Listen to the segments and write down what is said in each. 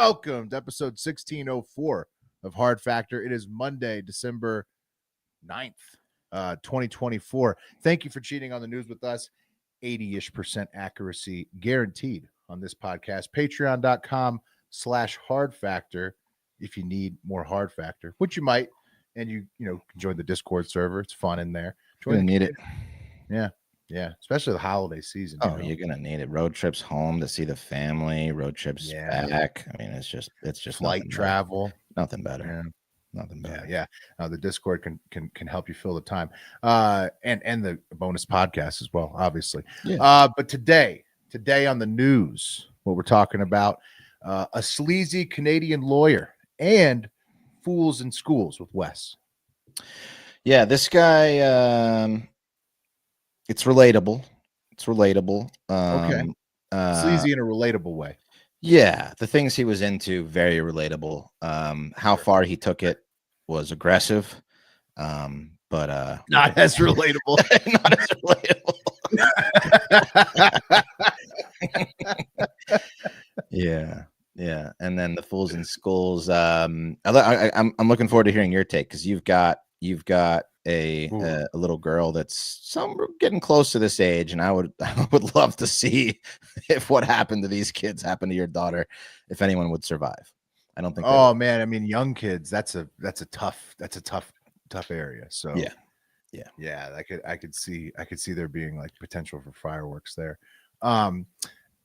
welcome to episode 1604 of Hard Factor. It is Monday, December 9th, 2024. Thank you for cheating on the news with us. 80-ish% accuracy guaranteed on this podcast. Patreon.com/Hard Factor if you need more Hard Factor, which you might, and you can join the Discord server. It's fun in there. You're gonna need it. Yeah, especially the holiday season. You're gonna need it. Road trips home to see the family. Road trips back. I mean, it's just flight travel. Nothing better. Yeah. Nothing better. Yeah. The Discord can help you fill the time, and the bonus podcast as well, obviously. Yeah. But today on the news, what we're talking about, a sleazy Canadian lawyer and fools in schools with Wes. Yeah, this guy. It's relatable. Okay. Sleazy in a relatable way. Yeah, the things he was into, very relatable. How far he took it was aggressive, but not as relatable. Not as relatable. Yeah. And then the fools in schools. I'm looking forward to hearing your take, because you've got a little girl that's getting close to this age, and I would love to see if what happened to these kids happened to your daughter, if anyone would survive. I don't think. Oh man, I mean, young kids. That's a tough area. So yeah. I could see there being like potential for fireworks there.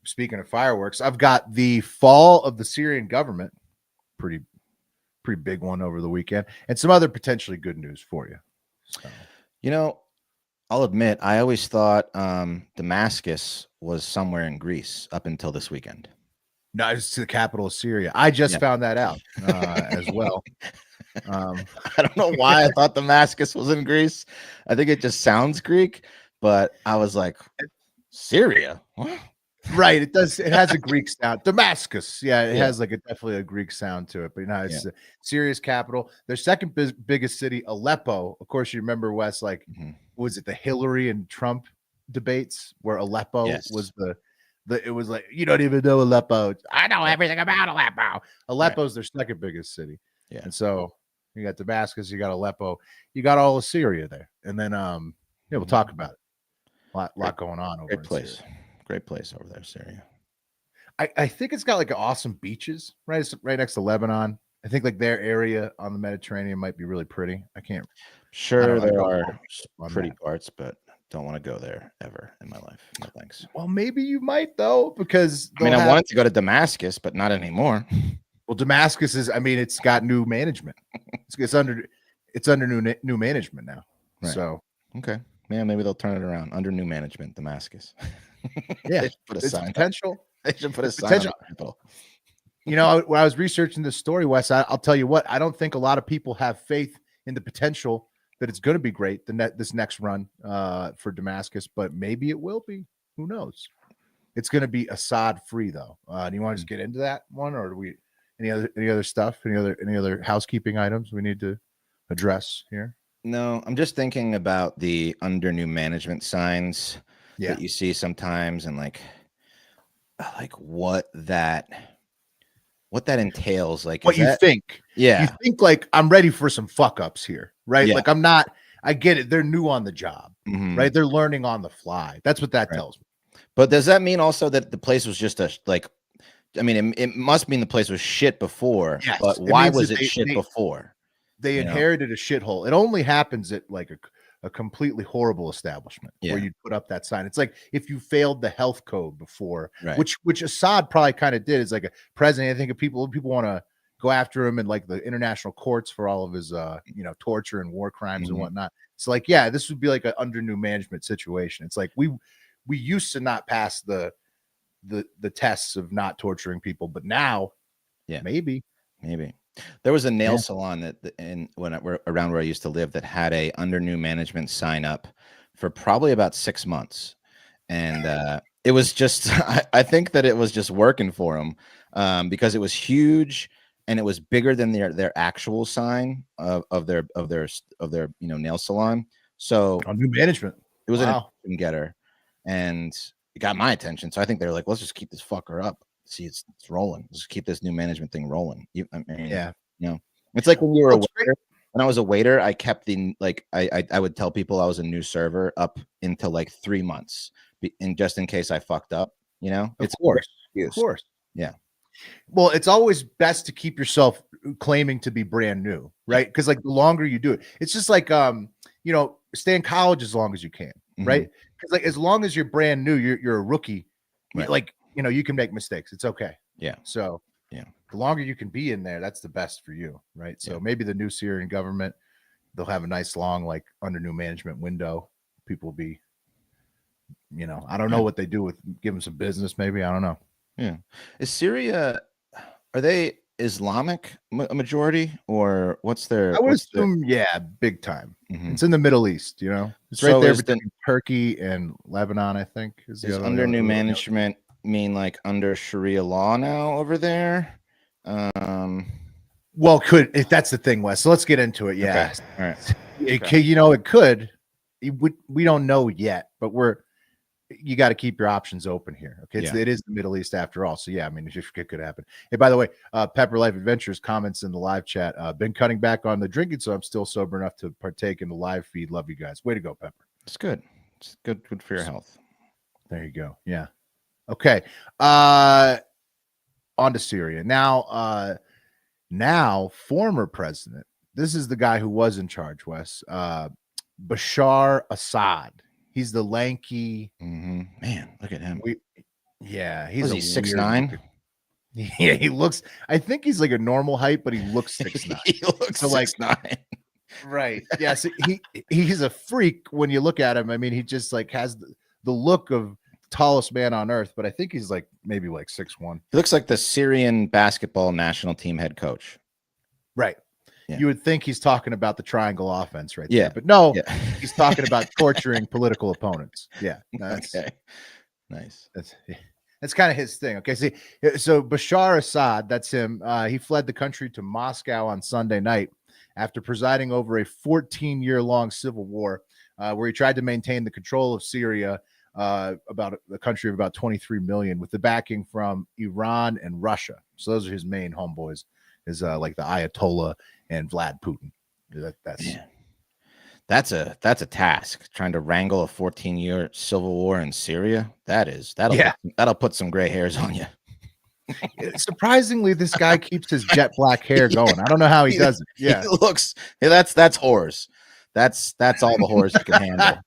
Speaking of fireworks, I've got the fall of the Syrian government, pretty big one over the weekend, and some other potentially good news for you. So. I'll admit, I always thought Damascus was somewhere in Greece up until this weekend. No, it's the capital of Syria. I just found that out as well. I don't know why I thought Damascus was in Greece. I think it just sounds Greek, but I was like, Syria? What? Right, it does. It has a Greek sound. Damascus, it has definitely a Greek sound to it. But it's Syria's capital. Their second biggest city, Aleppo. Of course, you remember, Wes. Was it the Hillary and Trump debates where Aleppo was the? It was like, you don't even know Aleppo. I know everything about Aleppo. Aleppo's their second biggest city. Yeah, and so you got Damascus, you got Aleppo, you got all of Syria there, and then we'll talk about it. Lot going on over Great place. Syria. Great place over there, Syria. I think it's got like awesome beaches right next to Lebanon. I think like their area on the Mediterranean might be really pretty. There are pretty parts, but don't want to go there ever in my life. No thanks. Well, maybe you might though, because I wanted to go to Damascus, but not anymore. Well, Damascus it's got new management. It's under new management now. Right. So okay, maybe they'll turn it around under new management. Damascus. Yeah, they should put a sign. Potential. They should put a sign. When I was researching this story, Wes, I'll tell you what, I don't think a lot of people have faith in the potential that it's going to be great this next run for Damascus, but maybe it will be. Who knows? It's going to be Assad free though. Do you want to just get into that one, or do we any other stuff? Any other housekeeping items we need to address here? No, I'm just thinking about the under new management signs that you see sometimes, and like what that entails. Like what you think. Yeah. You think like, I'm ready for some fuck ups here, right? Yeah. Like I get it. They're new on the job, right? They're learning on the fly. That's what that tells me. But does that mean also that the place was just it must mean the place was shit before, but why was it shit before? They inherited a shithole. It only happens at like a completely horrible establishment where you put up that sign. It's like if you failed the health code before, which Assad probably kind of did as like a president. I think people want to go after him in like the international courts for all of his torture and war crimes and whatnot. It's like, this would be like an under new management situation. It's like we used to not pass the tests of not torturing people, but now maybe. There was a nail salon around where I used to live that had a under new management sign up for probably about 6 months, and it was just I think that it was just working for them because it was huge and it was bigger than their actual sign of their nail salon. So on new management, it was an getter, and it got my attention. So I think they were like, let's just keep this fucker up. see, it's rolling. Let's keep this new management thing rolling. I mean, yeah. It's like when you were a waiter. When I was a waiter, I kept the I would tell people I was a new server up until like 3 months, and just in case I fucked up, Of course. Yeah. Well, it's always best to keep yourself claiming to be brand new, right? Because like the longer you do it, it's just like stay in college as long as you can, right? Because like as long as you're brand new, you're a rookie, right. Like you can make mistakes. It's okay. Yeah. So the longer you can be in there, that's the best for you, right? So maybe the new Syrian government, they'll have a nice long like under new management window. People will be, I don't know what they do with give them some business. Maybe I don't know. Yeah. Is Syria, are they Islamic a majority, or what's their? I would assume, big time. It's in the Middle East, It's right there between Turkey and Lebanon, I think. Is under new management mean like under Sharia law now over there? Well, if that's the thing, Wes. So let's get into it. Yeah. Okay. All right. It could. We don't know yet, but you got to keep your options open here. Okay. It is the Middle East after all. So yeah, I mean, it could happen. Hey, by the way, Pepper Life Adventures comments in the live chat. Been cutting back on the drinking, so I'm still sober enough to partake in the live feed. Love you guys. Way to go, Pepper. It's good. It's good for your health. There you go. Yeah. Okay. On to Syria. Now former president. This is the guy who was in charge, Wes. Bashar Assad. He's the lanky man. Look at him. He's 6'9". Yeah, he looks. I think he's like a normal height, but he looks 6'9". He looks so 6'9". Right. Yeah. So he's a freak when you look at him. I mean, he just like has the look of tallest man on earth, but I think he's like maybe like 6'1". He looks like the Syrian basketball national team head coach. Right. Yeah. You would think he's talking about the triangle offense right there, but no, he's talking about torturing political opponents. Yeah. Okay. Nice. That's kind of his thing. Okay. So Bashar Assad, that's him. He fled the country to Moscow on Sunday night after presiding over a 14-year-long civil war where he tried to maintain the control of Syria, about a country of about 23 million, with the backing from Iran and Russia. So those are his main homeboys, is like the Ayatollah and Vlad Putin. That's a task, trying to wrangle a 14-year civil war in Syria. That'll put some gray hairs on you. Surprisingly, this guy keeps his jet black hair going. I don't know how he does it. Yeah, that's whores. That's all the whores you can handle.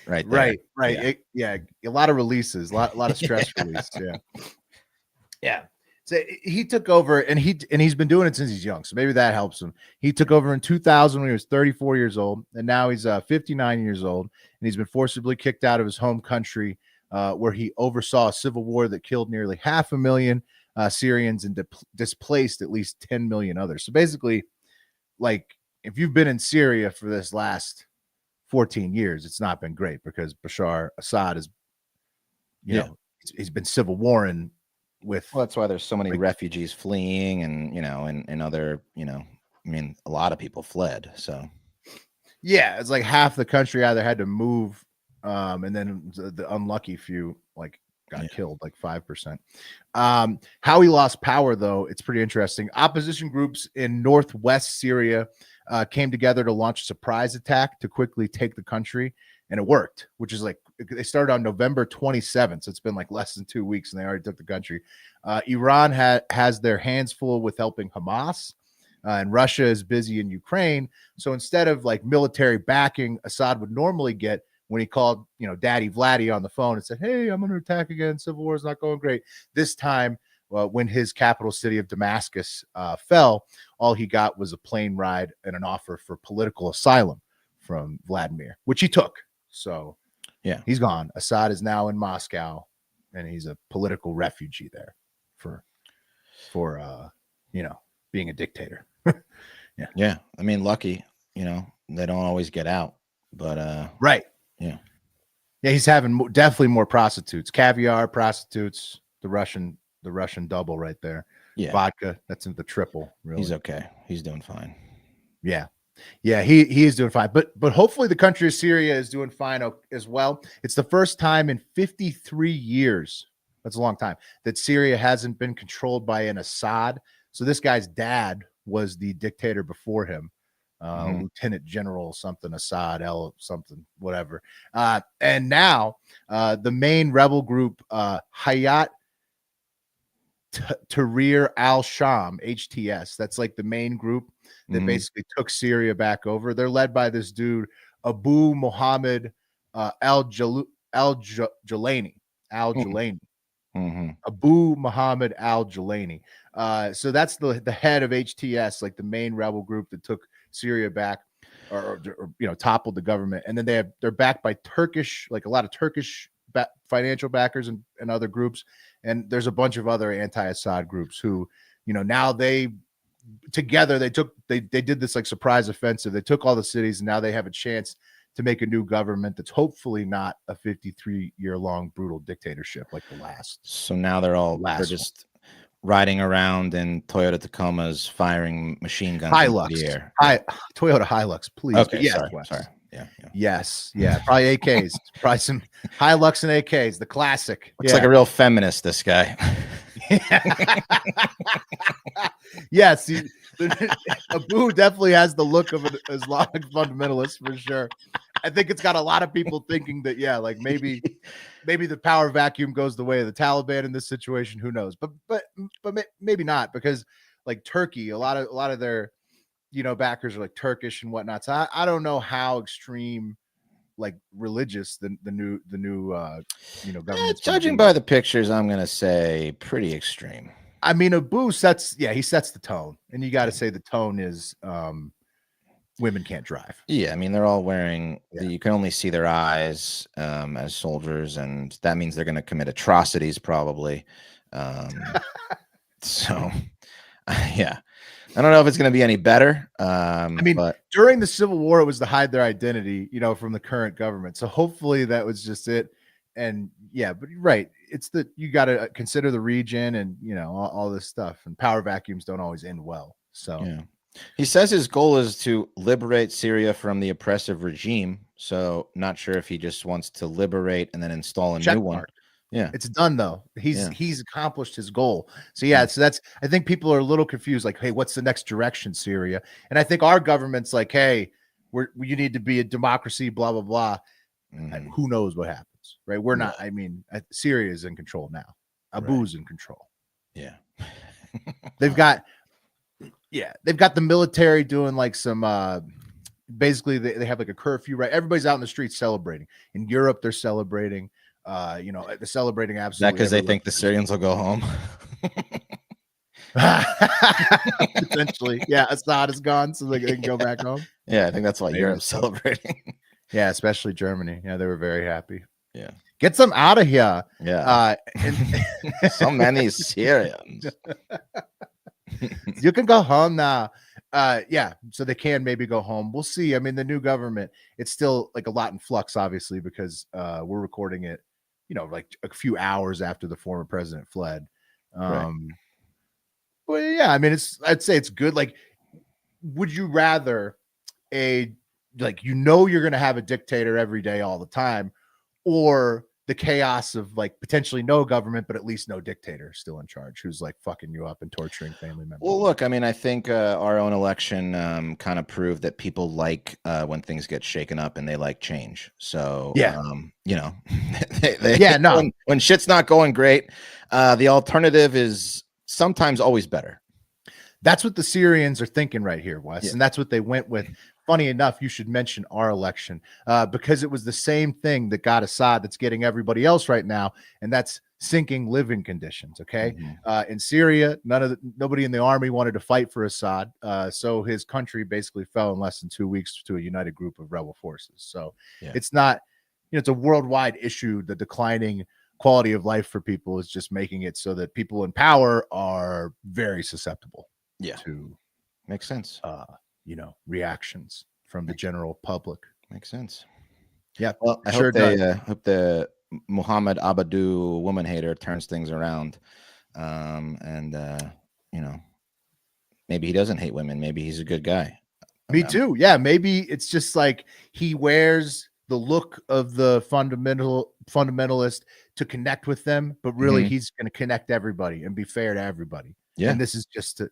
Right there. Right. A lot of releases, a lot of stress release. Yeah. So he took over, and he's been doing it since he's young. So maybe that helps him. He took over in 2000 when he was 34 years old, and now he's 59 years old, and he's been forcibly kicked out of his home country, where he oversaw a civil war that killed nearly 500,000 Syrians and displaced at least 10 million others. So basically, like, if you've been in Syria for this last 14 years, it's not been great, because Bashar Assad is, he's been civil warring with. Well, that's why there's so many refugees fleeing, and and other, I mean, a lot of people fled. So yeah, it's like half the country either had to move, and then the unlucky few like got killed, like 5%. How he lost power, though, it's pretty interesting. Opposition groups in northwest Syria came together to launch a surprise attack to quickly take the country, and it worked, which is like, they started on November 27th, so it's been like less than 2 weeks, and they already took the country. Iran has their hands full with helping Hamas, and Russia is busy in Ukraine. So instead of like military backing Assad would normally get when he called, Daddy Vladdy on the phone and said, "Hey, I'm under attack again. Civil war is not going great." This time, when his capital city of Damascus fell, all he got was a plane ride and an offer for political asylum from Vladimir, which he took. So yeah, he's gone. Assad is now in Moscow, and he's a political refugee there for being a dictator. Yeah. I mean, lucky, they don't always get out, but right. Yeah. He's having definitely more prostitutes, caviar prostitutes, the Russian double right there. Yeah. Vodka, that's in the triple. Really. He's okay. He's doing fine. Yeah. He is doing fine, but hopefully the country of Syria is doing fine as well. It's the first time in 53 years That's a long time. That Syria hasn't been controlled by an Assad. So this guy's dad was the dictator before him, Lieutenant General something, Assad, L something, whatever. And now the main rebel group, Hayat Tahrir al-Sham, HTS, that's like the main group that basically took Syria back over. They're led by this dude, Abu Muhammad al-Jalani. Abu Muhammad al-Jalani. So that's the head of HTS, like the main rebel group that took Syria back, or toppled the government. And then they're backed by Turkish, like a lot of Turkish financial backers and other groups. And there's a bunch of other anti-Assad groups who, now they together they did this like surprise offensive. They took all the cities, and now they have a chance to make a new government that's hopefully not a 53-year-long brutal dictatorship like the last. So now they're just riding around in Toyota Tacomas, firing machine guns Hilux, in the air. Toyota Hilux, please. Okay, yes, sorry. Yeah. Yes, yeah, probably AKs, probably some Hilux and AKs, the classic. Looks like a real feminist, this guy. Yes, Abu definitely has the look of an Islamic fundamentalist for sure. I think it's got a lot of people thinking that, like maybe the power vacuum goes the way of the Taliban in this situation. Who knows? But maybe not, because like Turkey, a lot of their backers are like Turkish and whatnot. So I don't know how extreme, like religious the new government. Judging by the pictures, I'm gonna say pretty extreme. I mean, Abu sets the tone, and you got to say the tone is women can't drive. Yeah, I mean, they're all wearing, you can only see their eyes as soldiers, and that means they're going to commit atrocities probably. So, yeah. I don't know if it's going to be any better. I mean, during the Civil War, it was to hide their identity, from the current government. So hopefully that was just it. And but right, it's you got to consider the region and all this stuff, and power vacuums don't always end well. So he says his goal is to liberate Syria from the oppressive regime. So not sure if he just wants to liberate and then install a new one. Yeah, it's done though. He's accomplished his goal. So so that's, I think people are a little confused, like, hey, what's the next direction, Syria? And I think our government's like, hey, you need to be a democracy, blah blah blah. And who knows what happens, right? We're not. I mean, Syria is in control now. Abu's in control. Yeah, they've got the military doing like some. Basically, they have like a curfew, right? Everybody's out in the streets celebrating. In Europe, they're celebrating. They're celebrating absolutely. Because they think the Syrians will go home. Potentially, Assad is gone, so they can go back home. Yeah, I think that's why Europe's celebrating. Yeah, especially Germany. Yeah, they were very happy. Yeah, get them out of here. Yeah, so many Syrians. You can go home now. So they can maybe go home. We'll see. I mean, the new government, it's still like a lot in flux, obviously, because we're recording it, like a few hours after the former president fled. Right. But I mean, I'd say it's good. Like, would you rather you're going to have a dictator every day all the time, or the chaos of like potentially no government, but at least no dictator still in charge, who's like fucking you up and torturing family members? Well, look, I mean, I think our own election kind of proved that people like when things get shaken up and they like change. So, when shit's not going great, the alternative is sometimes always better. That's what the Syrians are thinking right here, Wes. And that's what they went with. Funny enough, you should mention our election because it was the same thing that got Assad that's getting everybody else right now, and that's sinking living conditions. Okay, in Syria, nobody in the army wanted to fight for Assad, so his country basically fell in less than 2 weeks to a united group of rebel forces. So it's not, it's a worldwide issue. The declining quality of life for people is just making it so that people in power are very susceptible. To makes sense. Reactions from the general public. Makes sense. Yeah. Well, I hope the Muhammad Abadu woman hater turns things around. Maybe he doesn't hate women. Maybe he's a good guy. Me too. Yeah. Maybe it's just like he wears the look of the fundamentalist to connect with them, but really he's going to connect everybody and be fair to everybody. Yeah. And this is just to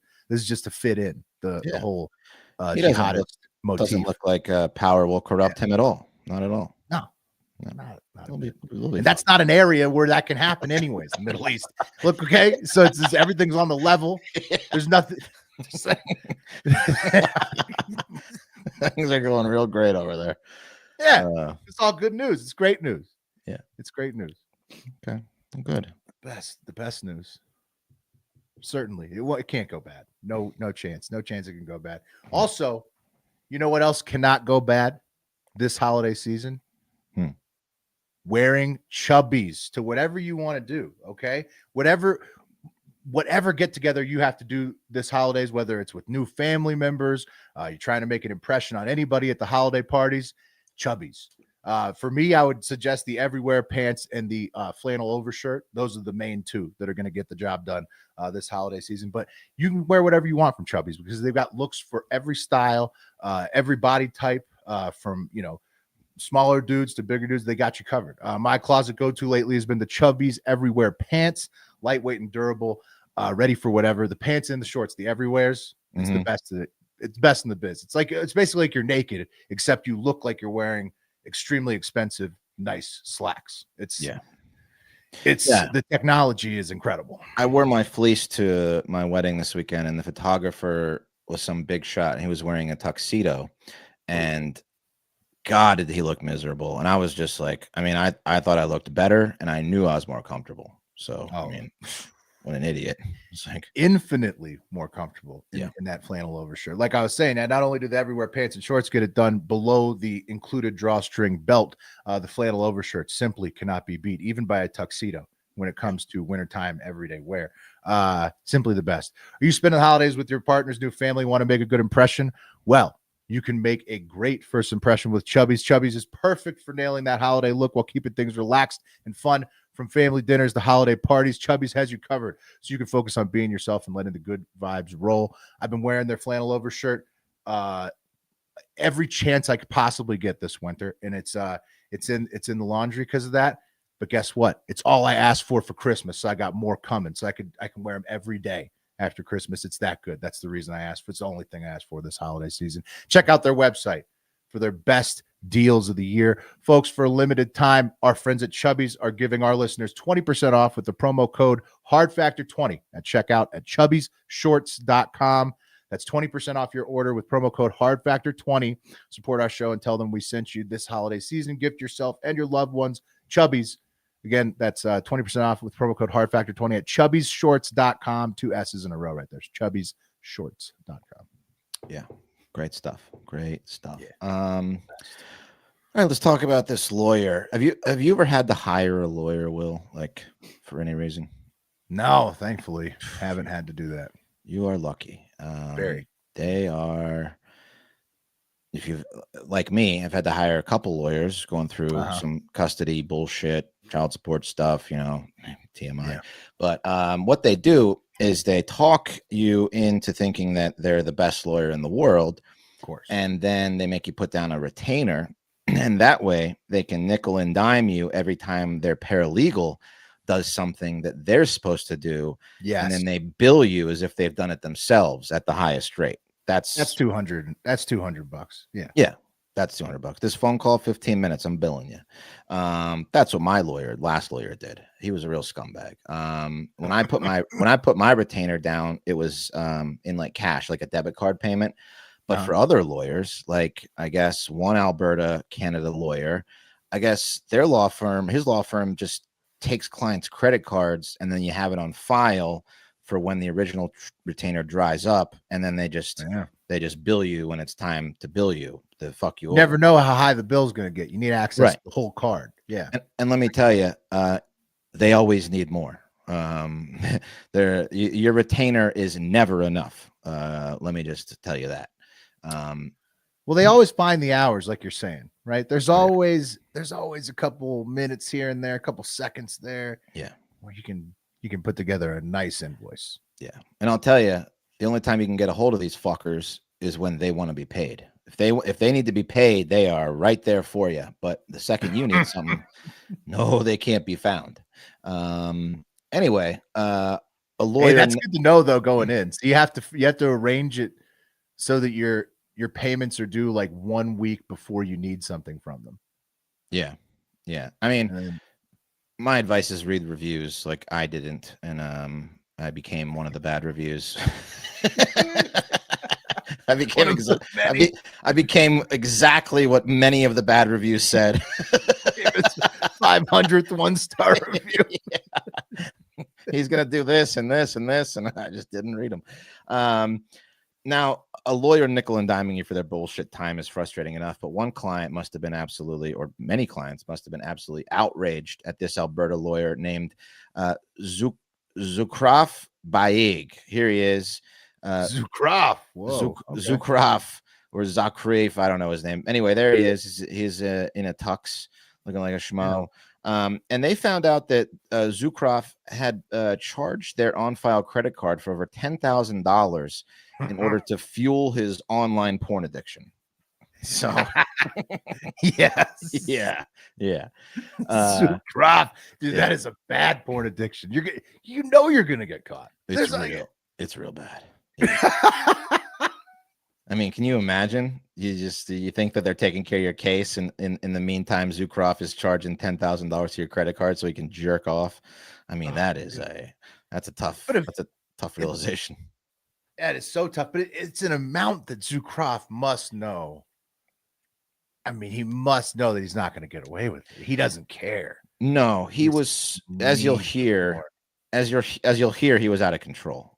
fit in the whole he jihadist motif. Doesn't look like power will corrupt him at all. Not at all. No. Not and that's not an area where that can happen anyways, the Middle East. Look, okay, so it's just, everything's on the level. There's nothing. Things are going real great over there. Yeah, it's all good news. It's great news. Yeah, it's great news. Okay, good. The best news. Certainly, it can't go bad. No chance. No chance it can go bad. Also, you know what else cannot go bad this holiday season? Wearing Chubbies to whatever you want to do. Okay, whatever get together you have to do this holidays, whether it's with new family members, you're trying to make an impression on anybody at the holiday parties. Chubbies. For me, I would suggest the everywhere pants and the flannel overshirt. Those are the main two that are going to get the job done this holiday season. But you can wear whatever you want from Chubbies because they've got looks for every style, every body type, from smaller dudes to bigger dudes. They got you covered. My closet go-to lately has been the Chubbies everywhere pants, lightweight and durable, ready for whatever. The pants and the shorts, the everywheres. It's the best of it. It's best in the biz. It's basically like you're naked, except you look like you're wearing extremely expensive, nice slacks. The technology is incredible. I wore my fleece to my wedding this weekend, and the photographer was some big shot, and he was wearing a tuxedo, and God, did he look miserable. And I was just like, I thought I looked better, and I knew I was more comfortable. So, what an idiot. It's like infinitely more comfortable in that flannel overshirt. Like I was saying, and not only do the everywhere pants and shorts get it done below the included drawstring belt, the flannel overshirt simply cannot be beat, even by a tuxedo, when it comes to wintertime everyday wear. Simply the best. Are you spending the holidays with your partner's new family, want to make a good impression? Well, you can make a great first impression with Chubbies. Chubbies is perfect for nailing that holiday look while keeping things relaxed and fun. From family dinners to holiday parties, Chubbies has you covered so you can focus on being yourself and letting the good vibes roll. I've been wearing their flannel overshirt every chance I could possibly get this winter, and it's in the laundry because of that. But guess what? It's all I asked for Christmas, so I got more coming. So I can wear them every day after Christmas. It's that good. That's the reason I asked for. It's the only thing I asked for this holiday season. Check out their website for their best deals of the year. Folks, for a limited time, our friends at Chubbies are giving our listeners 20% off with the promo code HARDFactor20 at checkout at chubbiesshorts.com. That's 20% off your order with promo code HARDFactor20. Support our show and tell them we sent you this holiday season. Gift yourself and your loved ones Chubbies. Again, that's 20% off with promo code HARDFactor20 at chubbiesshorts.com. 2 S's in a row right there. chubbiesshorts.com. Yeah. Great stuff. Yeah. All right, let's talk about this lawyer. Have you ever had to hire a lawyer, Will, like for any reason? No, thankfully, haven't had to do that. You are lucky. Very. They are. If you've, like me, I've had to hire a couple lawyers going through some custody bullshit, child support stuff, TMI. Yeah. But what they do is they talk you into thinking that they're the best lawyer in the world. Of course. And then they make you put down a retainer. And that way they can nickel and dime you every time their paralegal does something that they're supposed to do. Yes. And then they bill you as if they've done it themselves at the highest rate. That's 200. That's $200. Yeah. Yeah. That's $200. This phone call, 15 minutes, I'm billing you. That's what my last lawyer did. He was a real scumbag. When I put my retainer down, it was in like cash, like a debit card payment. But for other lawyers, like I guess one Alberta, Canada lawyer, I guess his law firm just takes clients' credit cards and then you have it on file for when the original retainer dries up, and then they just bill you when it's time to bill you to fuck you over. Never know how high the bill's going to get. You need access to the whole card. Yeah. And let me tell you, they always need more. Your retainer is never enough. Let me just tell you that. Well, they always find the hours, like you're saying, right? There's always a couple minutes here and there, a couple seconds there. Yeah. Where you can put together a nice invoice. Yeah. And I'll tell you, the only time you can get a hold of these fuckers is when they want to be paid. If they need to be paid, they are right there for you. But the second you need something, no, they can't be found. Anyway, a lawyer. Hey, that's good to know though going in. So you have to arrange it so that your payments are due like 1 week before you need something from them. Yeah. I mean, my advice is read reviews. Like I didn't, and I became one of the bad reviews. I became exactly what many of the bad reviews said. 500th 1-star review. Yeah. He's gonna do this and this and this, and I just didn't read them. Now, a lawyer nickel and diming you for their bullshit time is frustrating enough, but one client must have been absolutely, or many clients must have been absolutely outraged at this Alberta lawyer named Zukraf Baig. Here he is. Zukraf. Whoa. Zukraf or Zakrif. I don't know his name. Anyway, there he is. He's in a tux, looking like a schmo. Yeah. And they found out that Zukraf had charged their on-file credit card for over $10,000 in order to fuel his online porn addiction. So, yes, yeah. Zukraf, dude, that is a bad porn addiction. You're gonna get caught. It's real bad. Yeah. I mean, can you imagine? You think that they're taking care of your case, and in the meantime, Zukraf is charging $10,000 to your credit card so he can jerk off. I mean, that's a tough realization. That is so tough, but it's an amount that Zukraf must know. I mean, he must know that he's not going to get away with it. He doesn't care. No, he was, as you'll hear, he was out of control.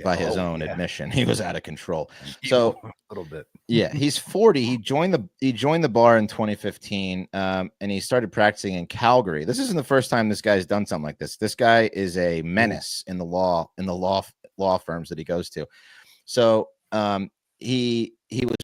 By his own admission, he was out of control. So a little bit. Yeah, he's 40. He joined the bar in 2015, and he started practicing in Calgary. This isn't the first time this guy's done something like this. This guy is a menace in the law firms that he goes to. So he was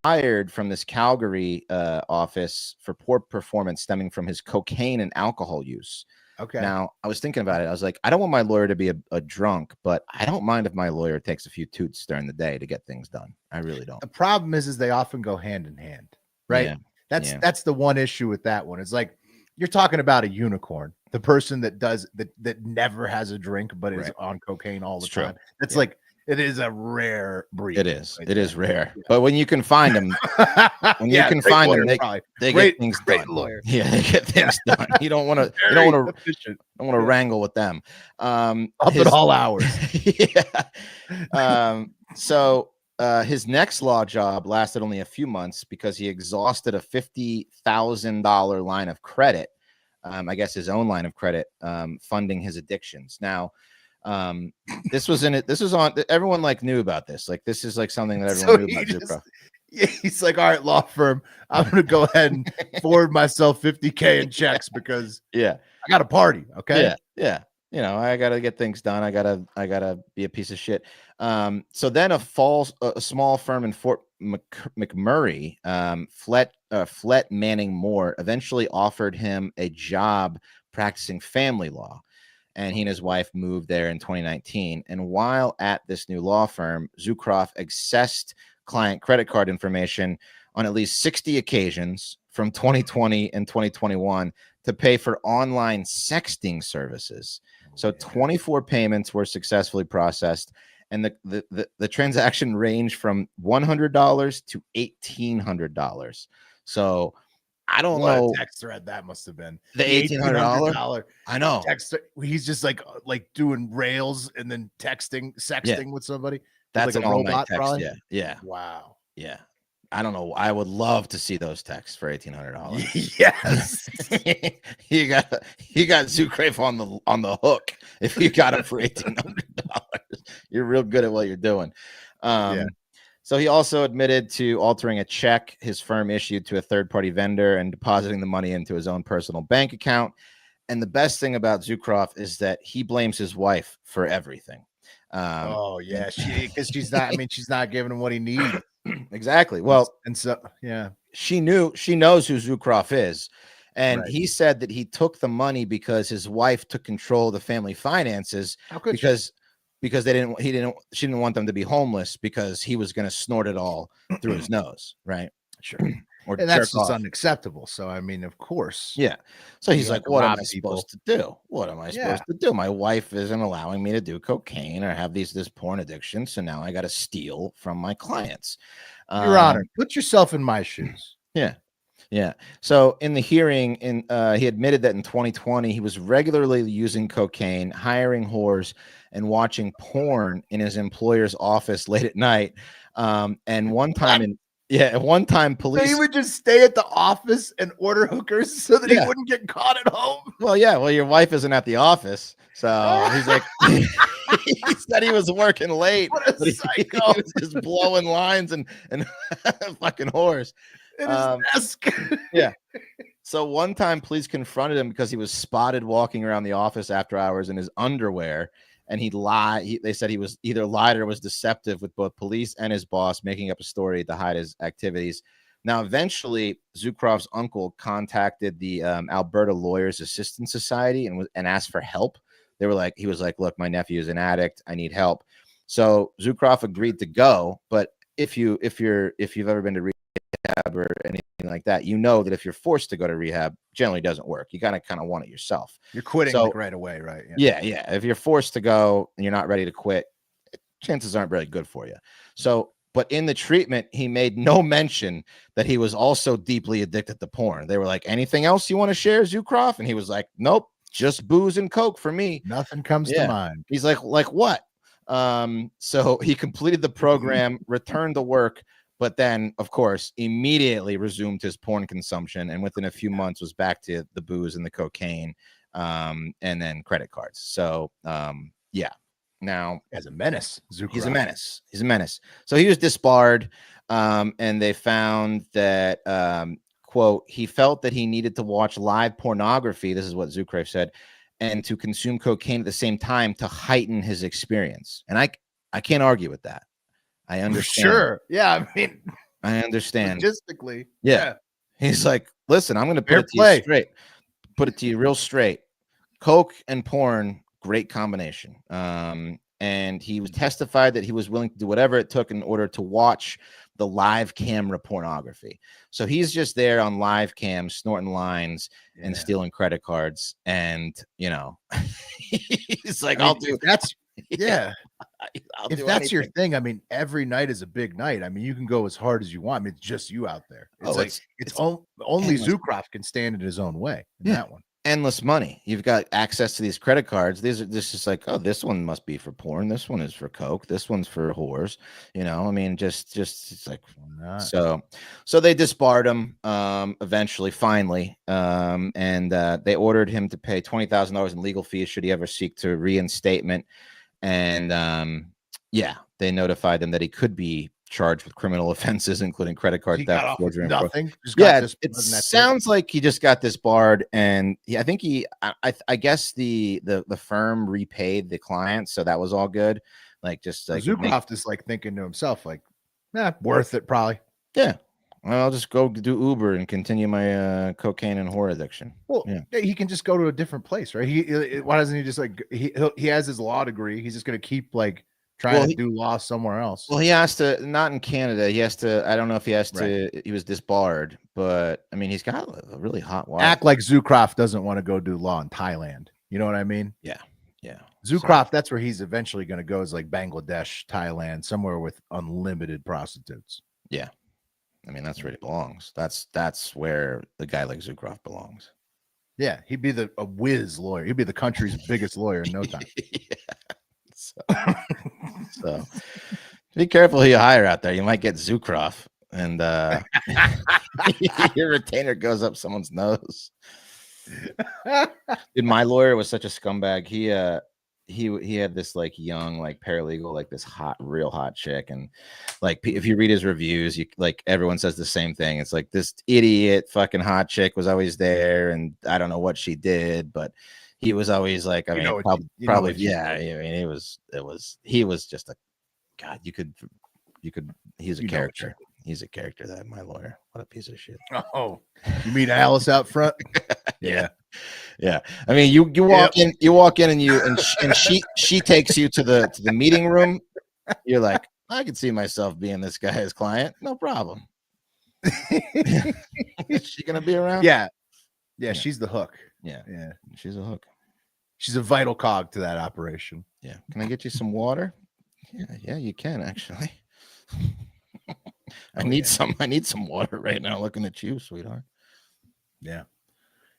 fired from this Calgary office for poor performance stemming from his cocaine and alcohol use. Okay. Now, I was thinking about it. I was like, I don't want my lawyer to be a drunk, but I don't mind if my lawyer takes a few toots during the day to get things done. I really don't. The problem is they often go hand in hand, right? Yeah. That's the one issue with that one. It's like you're talking about a unicorn, the person that never has a drink but is on cocaine all the time. That's like it is a rare breed. It is. It is rare. Yeah. But when you can find them, they get things done. Lawyer. Yeah, they get things done. You don't want to wrangle with them. Up at all hours. Yeah. So his next law job lasted only a few months because he exhausted a $50,000 line of credit. I guess his own line of credit, funding his addictions. Now, this was on everyone knew about this. Like this is like something that everyone knew about. He's like, all right, law firm, I'm gonna go ahead and forward myself $50K in checks because I got a party. Okay. Yeah. You know, I gotta get things done. I gotta be a piece of shit. So then a small firm in Fort McMurray, Flett Manning Moore, eventually offered him a job practicing family law. And he and his wife moved there in 2019. And while at this new law firm, Zukraf accessed client credit card information on at least 60 occasions from 2020 and 2021 to pay for online sexting services. So 24 payments were successfully processed. And the transaction ranged from $100 to $1,800. So I don't know. What a text thread that must have been. The $1,800. I know. Text. He's just like doing rails and then sexting with somebody. That's like an all-night text. Probably? Yeah. Wow. Yeah. I don't know. I would love to see those texts for $1,800. Yes. you got Zukraf on the hook if you got him for $1,800. You're real good at what you're doing. So he also admitted to altering a check his firm issued to a third-party vendor and depositing the money into his own personal bank account. And the best thing about Zukraf is that he blames his wife for everything. Because she's not. I mean, she's not giving him what he needs. Exactly. Well, and so she knows who Zukraf is, and he said that he took the money because his wife took control of the family finances. How could because because she didn't want them to be homeless because he was going to snort it all through his nose, right? Sure. Or And that's jerk just off. unacceptable. So I mean, of course. Yeah. So he's like, what am I people. supposed to do? What am I supposed to do? My wife isn't allowing me to do cocaine or have this porn addiction. So now I got to steal from my clients. Your Honor, put yourself in my shoes. Yeah. Yeah. So in the hearing, he admitted that in 2020, he was regularly using cocaine, hiring whores, and watching porn in his employer's office late at night. And one time police. So he would just stay at the office and order hookers so that he wouldn't get caught at home. Well, yeah. Well, your wife isn't at the office. So he's like, he said he was working late, What a but psycho. he was just blowing lines and fucking whores. In his desk. Yeah. So one time police confronted him because he was spotted walking around the office after hours in his underwear, and he'd lie. They said he was either lied or was deceptive with both police and his boss, making up a story to hide his activities. Now, eventually, Zukrov's uncle contacted the Alberta Lawyers Assistance Society and asked for help. He was like, look, my nephew is an addict. I need help. So Zukrov agreed to go. But if you've ever been to rehab or anything like that, you know that if you're forced to go to rehab, generally doesn't work. You gotta kind of want it yourself. You're quitting right away, right? Yeah. If you're forced to go and you're not ready to quit, chances aren't really good for you. So, but in the treatment, he made no mention that he was also deeply addicted to porn. They were like, anything else you want to share, Zukrov? And he was like, nope, just booze and coke for me. Nothing comes to mind. He's like what? So he completed the program, returned to work, but then, of course, immediately resumed his porn consumption, and within a few months was back to the booze and the cocaine, and then credit cards. So, now as a menace, he's a menace. So he was disbarred, and they found that, quote, he felt that he needed to watch live pornography. This is what Zukrov said, and to consume cocaine at the same time to heighten his experience. And I can't argue with that. I understand. Sure. Yeah. I mean, I understand. Logistically. Yeah. He's like, listen, I'm going to put it to you straight. Put it to you real straight. Coke and porn, great combination. And he was testified that he was willing to do whatever it took in order to watch the live camera pornography. So he's just there on live cam, snorting lines and stealing credit cards. And, he's like, I'll do that's, yeah. If that's your thing, I mean, every night is a big night. I mean, you can go as hard as you want. I mean, it's just you out there. It's only Zukrov can stand in his own way in that one. Endless money. You've got access to these credit cards. This is like, oh, this one must be for porn. This one is for coke. This one's for whores. I mean, just it's like, so they disbarred him eventually, finally, and they ordered him to pay $20,000 in legal fees should he ever seek to reinstatement. And they notified him that he could be charged with criminal offenses, including credit card theft, forgery, and nothing. It sounds like he just got disbarred, and I think I guess the firm repaid the client, so that was all good. Like, just like Zukrov is like thinking to himself, like, worth it, probably. Yeah. Well, I'll just go do Uber and continue my cocaine and whore addiction. Well, he can just go to a different place, right? Why doesn't he just like he has his law degree? He's just going to keep like trying to do law somewhere else. Well, he has to, not in Canada. He has to. I don't know if he has to. He was disbarred, but I mean, he's got a really hot wife. Act like Zukrov doesn't want to go do law in Thailand. You know what I mean? Yeah. Zukrov, that's where he's eventually going to go, is like Bangladesh, Thailand, somewhere with unlimited prostitutes. Yeah. I mean, that's where he belongs. That's where the guy like Zukrov belongs. Yeah, he'd be a whiz lawyer. He'd be the country's biggest lawyer in no time. So be careful who you hire out there. You might get Zukrov, and your retainer goes up someone's nose. Dude, my lawyer was such a scumbag. He had this like young like paralegal, like this real hot chick, and like if you read his reviews, everyone says the same thing. It's like, this idiot fucking hot chick was always there, and I don't know what she did, but he was always like, I mean, probably yeah. I mean, he was just a god. You could. He's a character. He's a character. That my lawyer. What a piece of shit. Oh, you meet Alice out front? Yeah. Yeah. I mean, you walk in and she takes you to the meeting room. You're like, I can see myself being this guy's client. No problem. Is she going to be around? Yeah. She's the hook. Yeah. She's a hook. She's a vital cog to that operation. Yeah. Can I get you some water? Yeah, you can actually. I need some water right now looking at you, sweetheart. Yeah.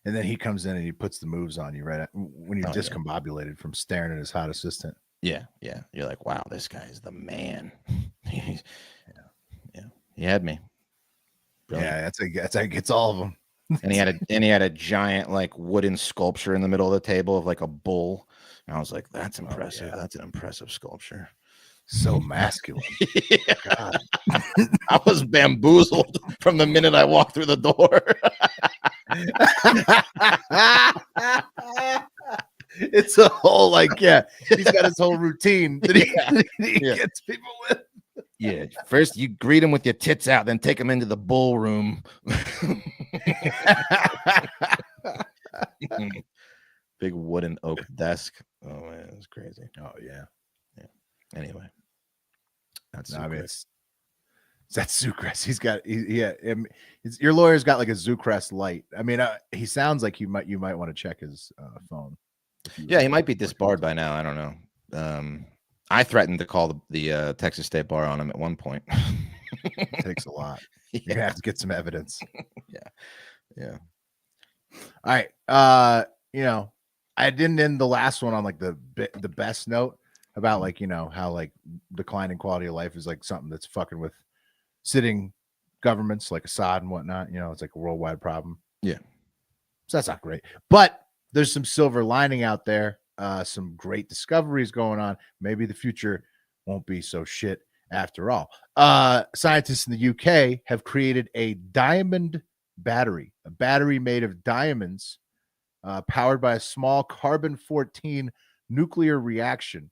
And then he comes in and he puts the moves on you right when you're discombobulated from staring at his hot assistant. Yeah. You're like, wow, this guy is the man. Yeah. He had me. Brilliant. Yeah, that's how he gets all of them. And he had a giant like wooden sculpture in the middle of the table of like a bull. And I was like, that's impressive. That's an impressive sculpture. So masculine. God. I was bamboozled from the minute I walked through the door. It's a whole he's got his whole routine that he gets people with. Yeah, first you greet him with your tits out, then take him into the bull room. Big wooden oak desk. Oh man, it's crazy. Oh yeah. Anyway, that's that's Zucrest. He's got your lawyer's got like a Zucrest light. I mean, he sounds like you might want to check his phone. Yeah, he might be disbarred by now. I don't know. I threatened to call the Texas State Bar on him at one point. It takes a lot. You're gonna have to get some evidence. Yeah. All right. I didn't end the last one on like the best note about like, how like declining quality of life is like something that's fucking with sitting governments like Assad and whatnot. It's like a worldwide problem. Yeah. So that's not great. But there's some silver lining out there. Some great discoveries going on. Maybe the future won't be so shit after all. Scientists in the UK have created a diamond battery, a battery made of diamonds, powered by a small carbon-14 nuclear reaction.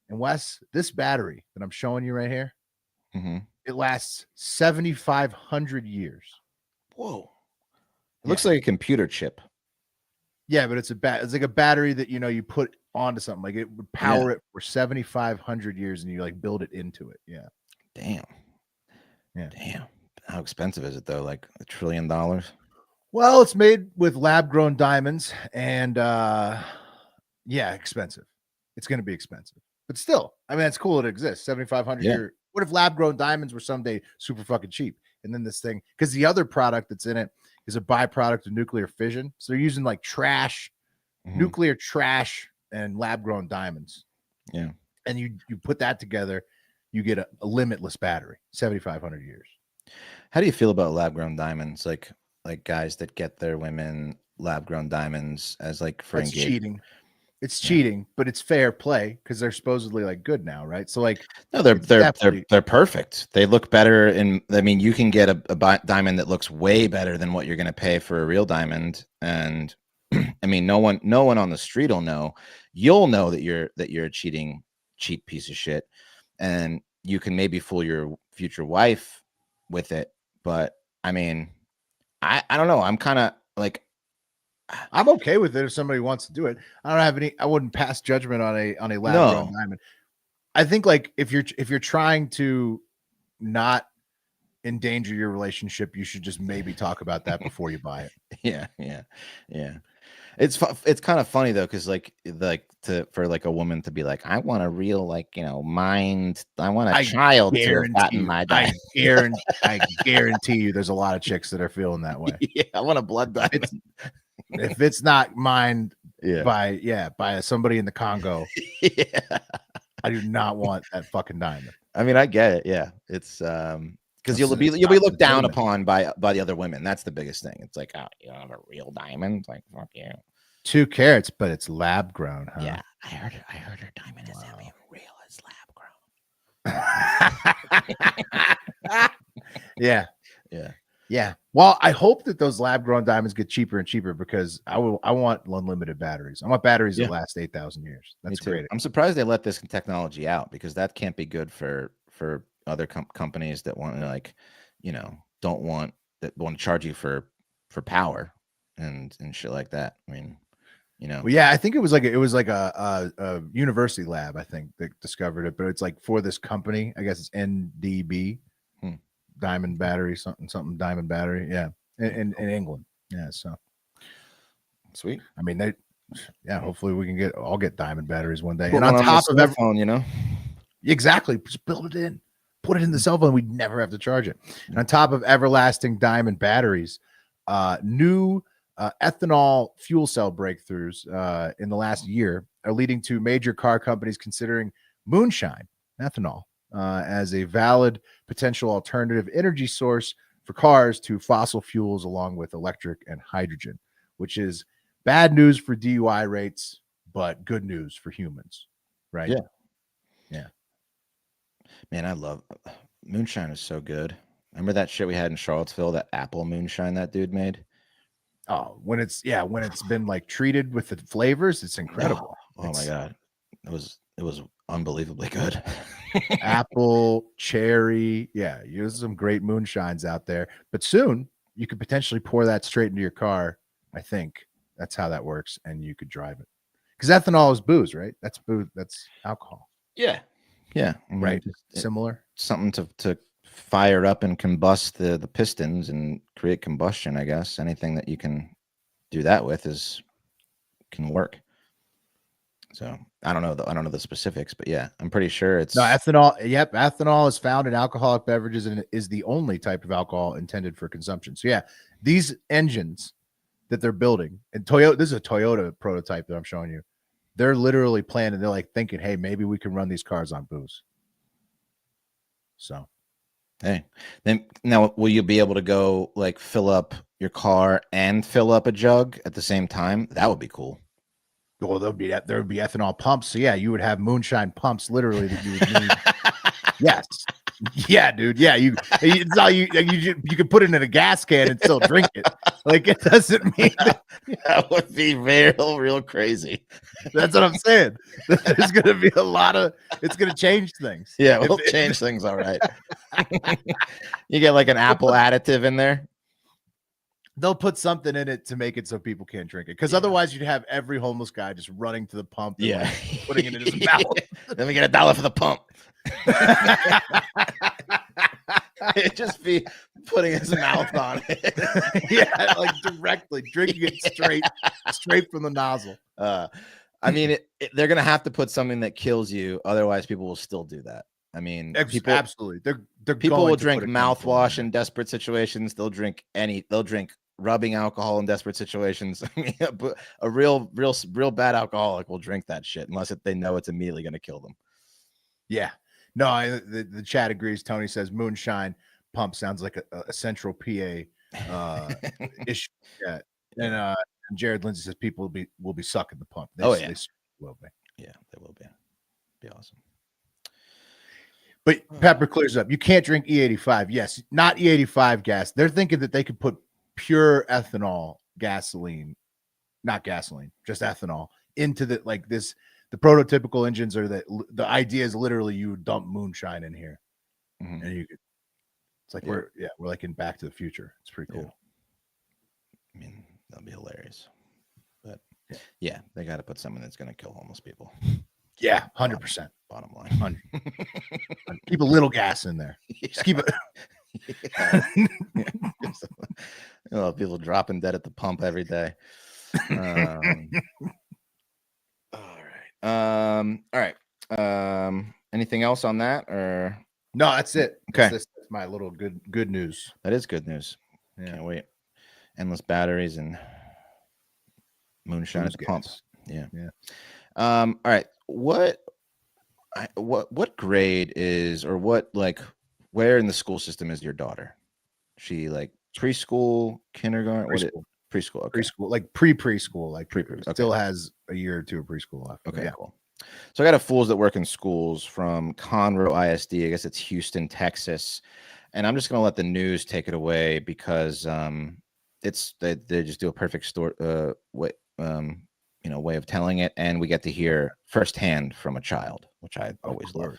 And Wes, this battery that I'm showing you right here, it lasts 7,500 years. Whoa. It looks like a computer chip. Yeah, but it's like a battery that you put onto something. Like it would power it for 7,500 years, and you like build it into it. Yeah. Damn. Yeah. Damn. How expensive is it though? Like $1 trillion? Well, it's made with lab-grown diamonds, and expensive. It's going to be expensive, but still, I mean, it's cool it exists. 7,500 years. What if lab-grown diamonds were someday super fucking cheap? And then this thing, because the other product that's in it is a byproduct of nuclear fission. So they're using like trash, nuclear trash, and lab-grown diamonds. Yeah. And you put that together, you get a limitless battery, 7,500 years. How do you feel about lab-grown diamonds? Like guys that get their women lab-grown diamonds as like for engagement. Cheating. It's cheating, but it's fair play because they're supposedly like good now, right? So like, no, they're perfect. They look better, I mean, you can get a diamond that looks way better than what you're going to pay for a real diamond, and I mean, no one on the street will know. You'll know that you're a cheap piece of shit, and you can maybe fool your future wife with it. But I mean, I don't know. I'm kind of like, I'm okay with it if somebody wants to do it. I wouldn't pass judgment on a lab-grown diamond. I think like if you're trying to not endanger your relationship, you should just maybe talk about that before you buy it. Yeah. It's kind of funny though, because for like a woman to be like, I want a real mind. I want a child to have gotten my diamond. I guarantee you, there's a lot of chicks that are feeling that way. Yeah, I want a blood diamond. If it's not mined by somebody in the Congo, I do not want that fucking diamond. I mean, I get it. Yeah, it's because you'll be looked down upon by the other women. That's the biggest thing. It's like, oh, you don't have a real diamond? Like, fuck you. 2 carats, but it's lab grown, huh? Yeah, I heard her diamond is heavy and real. It's lab grown. Yeah. Well, I hope that those lab grown diamonds get cheaper and cheaper because I want unlimited batteries. I want batteries that last 8,000 years. That's great. I'm surprised they let this technology out because that can't be good for other companies that want to want to charge you for power. and shit like that. I mean, you know. Well, yeah, I think it was like a university lab, I think, that discovered it, but it's like for this company. I guess it's NDB, Diamond Battery, something Diamond Battery. Yeah, in England. Yeah, so sweet. I mean, hopefully we can all get Diamond batteries one day. Put and on top of every phone, you know, exactly, just build it in, put it in the cell phone. We'd never have to charge it. And on top of everlasting Diamond batteries, new ethanol fuel cell breakthroughs in the last year are leading to major car companies considering moonshine ethanol as a valid potential alternative energy source for cars to fossil fuels, along with electric and hydrogen, which is bad news for DUI rates, but good news for humans, right? Yeah. Man, I love moonshine. Is so good. Remember that shit we had in Charlottesville, that apple moonshine that dude made? Oh, when it's been like treated with the flavors, it's incredible. Oh my God. It was unbelievably good. Apple, cherry. Yeah, there's some great moonshines out there. But soon you could potentially pour that straight into your car. I think that's how that works, and you could drive it. Because ethanol is booze, right? That's booze, that's alcohol. Yeah. I mean, right. Similar. Something to fire up and combust the pistons and create combustion, I guess. Anything that you can do that with can work. So I don't know the specifics, but yeah, I'm pretty sure it's ethanol. Yep, ethanol is found in alcoholic beverages and is the only type of alcohol intended for consumption. So yeah, these engines that they're building, and Toyota, this is a Toyota prototype that I'm showing you. They're literally planning. They're like thinking, hey, maybe we can run these cars on booze. So, hey, then now will you be able to go like fill up your car and fill up a jug at the same time? That would be cool. Well, there would be ethanol pumps. So yeah, you would have moonshine pumps literally that you would need. Yes. Yeah, dude. Yeah, it's all you could put it in a gas can and still drink it. Like, it doesn't mean that would be real crazy. That's what I'm saying. There's gonna be a lot of it's gonna change things. Yeah, we'll change things. All right. You get like an apple additive in there. They'll put something in it to make it so people can't drink it. Because otherwise you'd have every homeless guy just running to the pump and like putting it in his mouth. Let me get $1 for the pump. It'd just be putting his mouth on it. Yeah, like directly drinking it straight from the nozzle. I mean, they're gonna have to put something that kills you, otherwise people will still do that. I mean, absolutely. People will drink mouthwash in desperate situations. They'll drink rubbing alcohol in desperate situations. I mean, a real bad alcoholic will drink that shit unless they know it's immediately going to kill them. Yeah. No, the chat agrees. Tony says moonshine pump sounds like a central PA issue. Yeah. And Jared Lindsay says people will be sucking the pump. They will be. Yeah, they will be. Be awesome. But Pepper clears up. You can't drink E85. Yes, not E85 gas. They're thinking that they could put pure ethanol gasoline, not gasoline, just ethanol into the the prototypical engines are that the idea is literally you dump moonshine in here. And you could, it's like we're like in Back to the Future. It's pretty cool. I mean, that'll be hilarious. But yeah, they got to put something that's going to kill homeless people. Yeah, 100%. Bottom line, 100. Keep a little gas in there. Just keep it. People dropping dead at the pump every day. All right. Anything else on that, or no? That's it. Okay, that's my little good news. That is good news. Yeah. Can't wait. Endless batteries and moonshine at the pump. Yeah. All right. What grade is, or what, like, where in the school system is your daughter? She like preschool, kindergarten? Preschool. Okay. Preschool, like preschool, like pre-preschool. Okay. Still has a year or two of preschool left. Okay, cool. So I got a fools that work in schools from Conroe ISD. I guess it's Houston, Texas. And I'm just going to let the news take it away because they just do a perfect way of telling it, and we get to hear firsthand from a child, which I always love.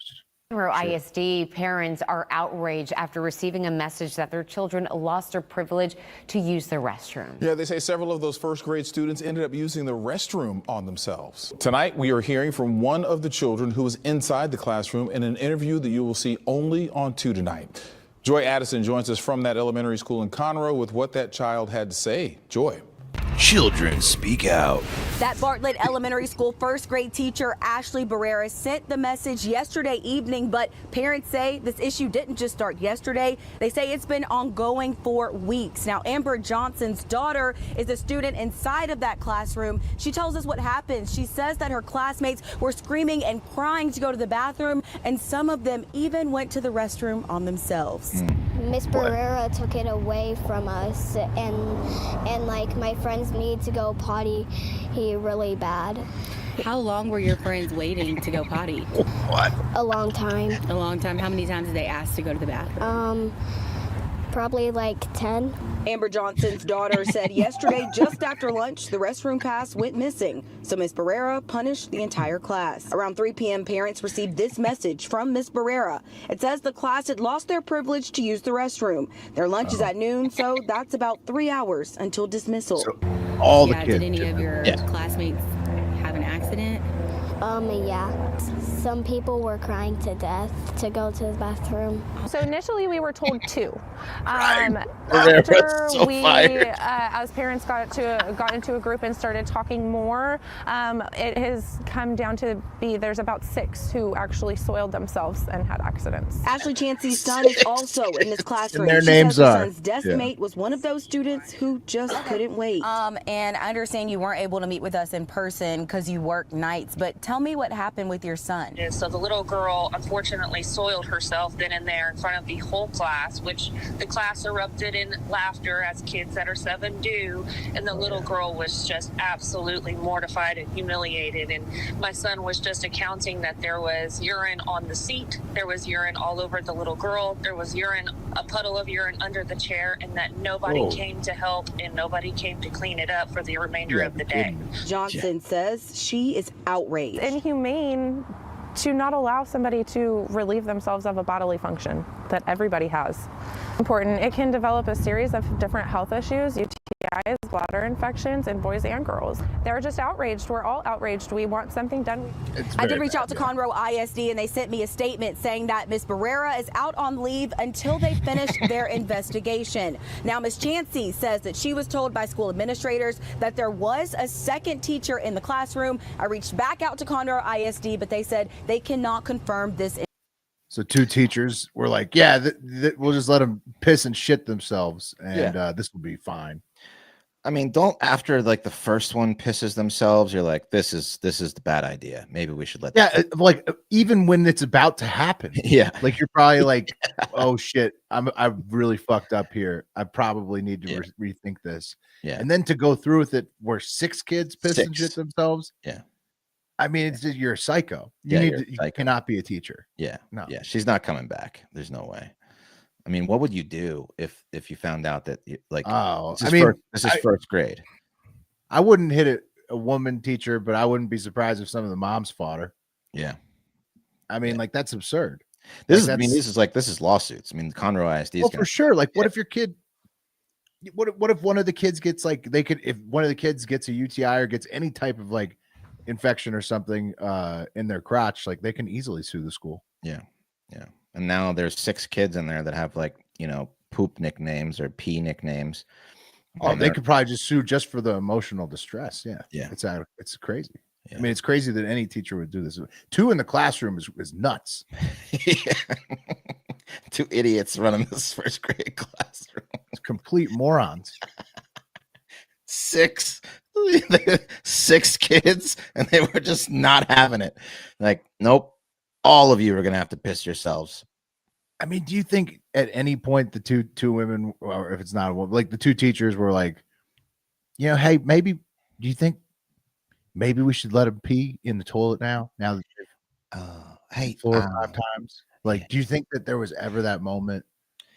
Conroe ISD parents are outraged after receiving a message that their children lost their privilege to use the restroom. Yeah, they say several of those first grade students ended up using the restroom on themselves. Tonight, we are hearing from one of the children who was inside the classroom in an interview that you will see only on 2 tonight. Joy Addison joins us from that elementary school in Conroe with what that child had to say. Joy. Children speak out. That Bartlett Elementary School first grade teacher, Ashley Barrera, sent the message yesterday evening, but parents say this issue didn't just start yesterday. They say it's been ongoing for weeks. Now, Amber Johnson's daughter is a student inside of that classroom. She tells us what happened. She says that her classmates were screaming and crying to go to the bathroom, and some of them even went to the restroom on themselves. Miss Barrera took it away from us, and like my friends need to go potty really bad. How long were your friends waiting to go potty? What? A long time. A long time. How many times did they ask to go to the bathroom? Probably like 10. Amber Johnson's daughter said yesterday, just after lunch, the restroom pass went missing. So Miss Barrera punished the entire class. Around 3 p.m., parents received this message from Miss Barrera. It says the class had lost their privilege to use the restroom. Their lunch is at noon, so that's about 3 hours until dismissal. So all the kids. Did any of your classmates have an accident? Yeah. Some people were crying to death to go to the bathroom. So initially we were told 2. After we, as parents got into a group and started talking more, it has come down to be there's about 6 who actually soiled themselves and had accidents. Ashley Chancey's son is also in this classroom. And their She names says her are. son's desk mate was one of those students who just couldn't wait. And I understand you weren't able to meet with us in person because you work nights, but tell me what happened with your son. So the little girl unfortunately soiled herself then and there in front of the whole class, which the class erupted in laughter as kids that are 7 do, and the little girl was just absolutely mortified and humiliated. And my son was just accounting that there was urine on the seat, there was urine all over the little girl, there was urine, a puddle of urine under the chair, and that nobody came to help and nobody came to clean it up for the remainder of the day. Johnson says she is outraged. Inhumane to not allow somebody to relieve themselves of a bodily function that everybody has. Important. It can develop a series of different health issues, UTIs, bladder infections in boys and girls. They're just outraged. We're all outraged. We want something done. I did reach out to Conroe ISD, and they sent me a statement saying that Miss Barrera is out on leave until they finish their investigation. Now, Miss Chancey says that she was told by school administrators that there was a second teacher in the classroom. I reached back out to Conroe ISD, but they said they cannot confirm this. So 2 teachers were like, yeah, we'll just let them piss and shit themselves, and this will be fine. I mean, don't after like the first one pisses themselves, you're like, this is the bad idea. Maybe we should let. Like even when it's about to happen. Yeah, like you're probably like, oh shit, I've really fucked up here. I probably need to rethink this. Yeah, and then to go through with it, where 6 kids piss and shit themselves. Yeah. I mean, it's just, you're a psycho. You cannot be a teacher. Yeah. No. Yeah. She's not coming back. There's no way. I mean, what would you do if you found out that this is first grade? I wouldn't hit a woman teacher, but I wouldn't be surprised if some of the moms fought her. Yeah. I mean, like that's absurd. This is lawsuits. I mean, Conroe ISD is for sure. Like, what if your kid? What if one of the kids gets if one of the kids gets a UTI or gets any type of like infection or something in their crotch, like they can easily sue the school. Yeah. And now there's 6 kids in there that have poop nicknames or pee nicknames. They could probably just sue just for the emotional distress. Yeah. It's crazy. I mean, it's crazy that any teacher would do this. 2 in the classroom is nuts. 2 idiots running this first grade classroom. It's complete morons. 6 kids, and they were just not having it. Like, nope, all of you are gonna have to piss yourselves. I mean, do you think at any point the two women, or if it's not a woman, like the 2 teachers were like, hey, maybe, do you think maybe we should let them pee in the toilet now that they've 4 or 5 times? Like, do you think that there was ever that moment?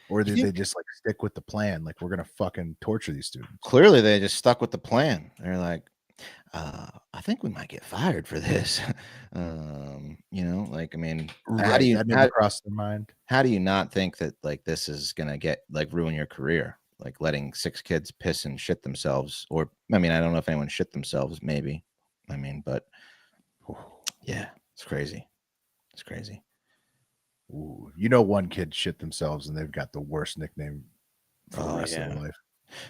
Or did they just like stick with the plan? Like, we're going to fucking torture these students. Clearly, they just stuck with the plan. They're like, I think we might get fired for this. You know, like, I mean, right, that never crossed their mind. How do you not think that like this is gonna get like ruin your career? Like letting 6 kids piss and shit themselves, or I mean, I don't know if anyone shit themselves, maybe. I mean, but yeah, it's crazy. It's crazy. Ooh, you know, one kid shit themselves and they've got the worst nickname for the rest of their life.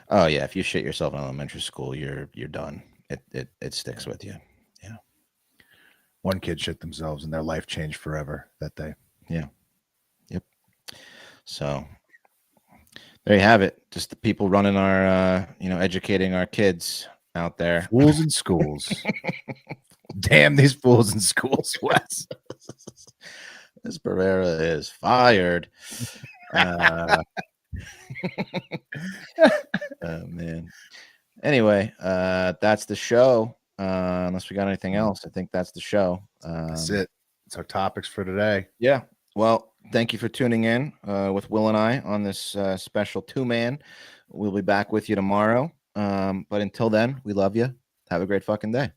Oh yeah, if you shit yourself in elementary school, you're done. It sticks with you. Yeah. One kid shit themselves and their life changed forever that day. Yeah. Yep. So there you have it. Just the people running our educating our kids out there. Fools in schools. Damn these fools in schools, Wes. This Barrera is fired. Oh man. Anyway, that's the show. Unless we got anything else, I think that's the show. That's it. It's our topics for today. Yeah. Well, thank you for tuning in with Will and I on this special 2-man. We'll be back with you tomorrow. But until then, we love you. Have a great fucking day.